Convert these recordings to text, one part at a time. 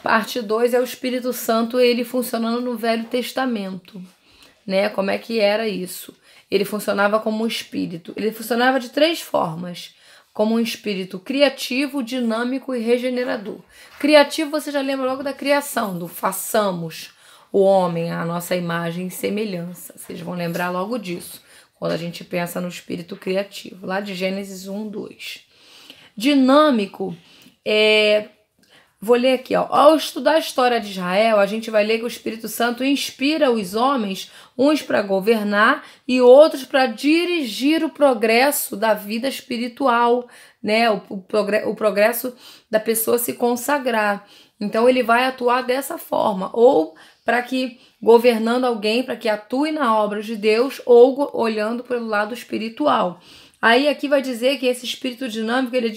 parte 2 é o Espírito Santo, ele funcionando no Velho Testamento, né? Como é que era isso? Ele funcionava como um espírito. Ele funcionava de 3 formas. Como um espírito criativo, dinâmico e regenerador. Criativo, você já lembra logo da criação, do façamos o homem à nossa imagem e semelhança. Vocês vão lembrar logo disso, quando a gente pensa no espírito criativo, lá de Gênesis 1, 2. Dinâmico, vou ler aqui, ó. Ao estudar a história de Israel, a gente vai ler que o Espírito Santo inspira os homens, uns para governar e outros para dirigir o progresso da vida espiritual, né? O progresso da pessoa se consagrar. Então ele vai atuar dessa forma, ou para que governando alguém, para que atue na obra de Deus, ou olhando pelo lado espiritual. Aí aqui vai dizer que esse espírito dinâmico ele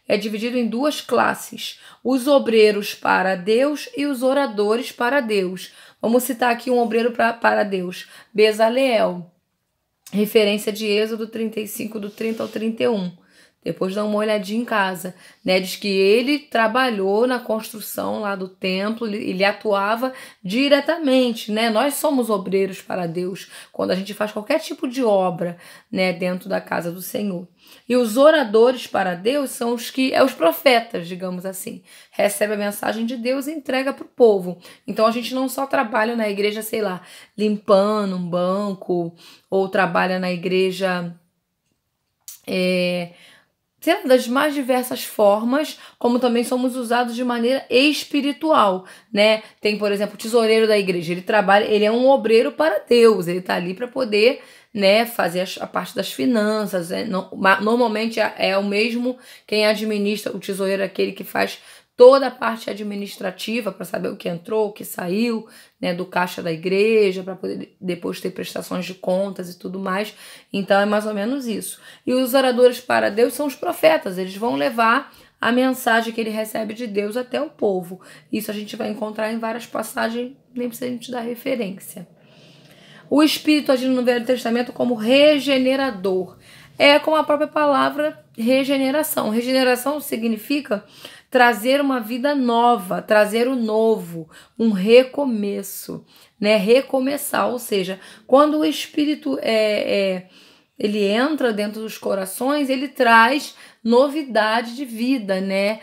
é dividido em 2 classes. Os obreiros para Deus e os oradores para Deus. Vamos citar aqui um obreiro para Deus. Bezaleel, referência de Êxodo 35, do 30 ao 31. Depois dá uma olhadinha em casa, né? Diz que ele trabalhou na construção lá do templo, ele atuava diretamente, né? Nós somos obreiros para Deus quando a gente faz qualquer tipo de obra, né, dentro da casa do Senhor. E os oradores para Deus são os profetas, digamos assim. Recebe a mensagem de Deus e entrega para o povo. Então a gente não só trabalha na igreja, sei lá, limpando um banco, ou trabalha na igreja das mais diversas formas, como também somos usados de maneira espiritual, né? Tem, por exemplo, o tesoureiro da igreja, ele é um obreiro para Deus, ele está ali para poder, né, fazer a parte das finanças, né? Normalmente é o mesmo quem administra, o tesoureiro é aquele que faz toda a parte administrativa para saber o que entrou, o que saiu, né, do caixa da igreja, para poder depois ter prestações de contas e tudo mais. Então é mais ou menos isso. E os oradores para Deus são os profetas, eles vão levar a mensagem que ele recebe de Deus até o povo. Isso a gente vai encontrar em várias passagens, nem precisa a gente dar referência. O Espírito agindo no Velho Testamento como regenerador. É como a própria palavra regeneração. Regeneração significa trazer uma vida nova, trazer o novo, um recomeço, né? Recomeçar, ou seja, quando o Espírito ele entra dentro dos corações, ele traz novidade de vida, né?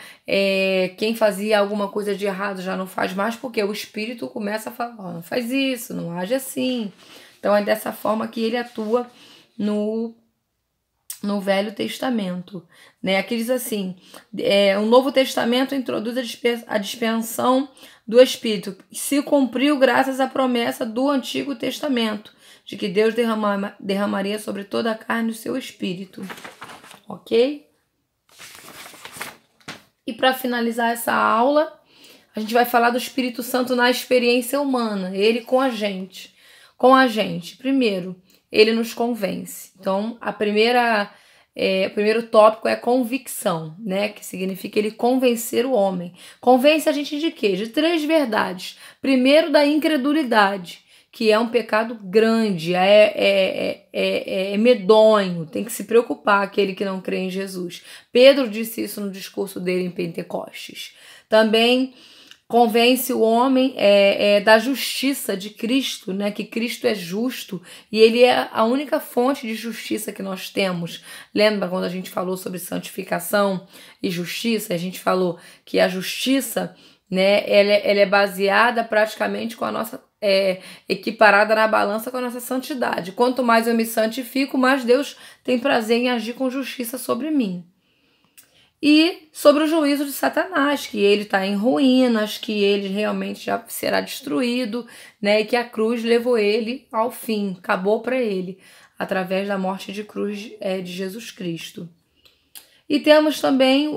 Quem fazia alguma coisa de errado já não faz mais, porque o Espírito começa a falar, oh, não faz isso, não age assim. Então é dessa forma que ele atua no Velho Testamento, né? Aqui diz assim, o Novo Testamento introduz a dispensação do Espírito, se cumpriu graças à promessa do Antigo Testamento, de que Deus derramaria sobre toda a carne o seu Espírito, ok? E para finalizar essa aula, a gente vai falar do Espírito Santo na experiência humana, ele com a gente. Primeiro, ele nos convence. Então, o primeiro tópico é convicção, né? Que significa ele convencer o homem. Convence a gente de quê? De 3 verdades. Primeiro, da incredulidade, que é um pecado grande, é medonho, tem que se preocupar aquele que não crê em Jesus. Pedro disse isso no discurso dele em Pentecostes. Também convence o homem da justiça de Cristo, né? Que Cristo é justo e ele é a única fonte de justiça que nós temos. Lembra quando a gente falou sobre santificação e justiça? A gente falou que a justiça, né, ela é baseada praticamente com a nossa equiparada na balança com a nossa santidade. Quanto mais eu me santifico, mais Deus tem prazer em agir com justiça sobre mim. E sobre o juízo de Satanás, que ele está em ruínas, que ele realmente já será destruído, né? E que a cruz levou ele ao fim, acabou para ele, através da morte de cruz de Jesus Cristo. E temos também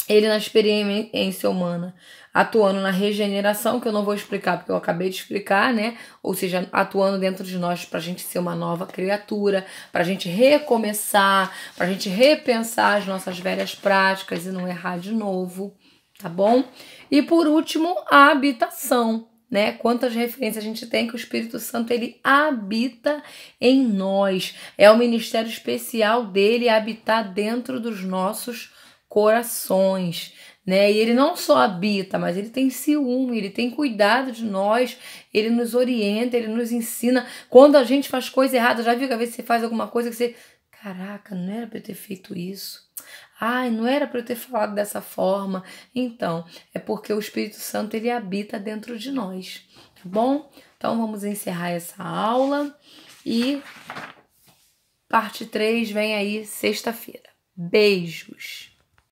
ele na experiência humana, atuando na regeneração, que eu não vou explicar porque eu acabei de explicar, né? Ou seja, atuando dentro de nós para a gente ser uma nova criatura, para a gente recomeçar, para a gente repensar as nossas velhas práticas e não errar de novo, tá bom? E por último, a habitação, né? Quantas referências a gente tem que o Espírito Santo ele habita em nós. É o ministério especial dele habitar dentro dos nossos corações, né? E ele não só habita, mas ele tem ciúme, ele tem cuidado de nós, ele nos orienta, ele nos ensina. Quando a gente faz coisa errada, já viu que às vezes você faz alguma coisa que você, caraca, não era para eu ter feito isso. Ai, não era para eu ter falado dessa forma. Então, é porque o Espírito Santo ele habita dentro de nós, tá bom? Então, vamos encerrar essa aula e parte 3 vem aí sexta-feira. Beijos!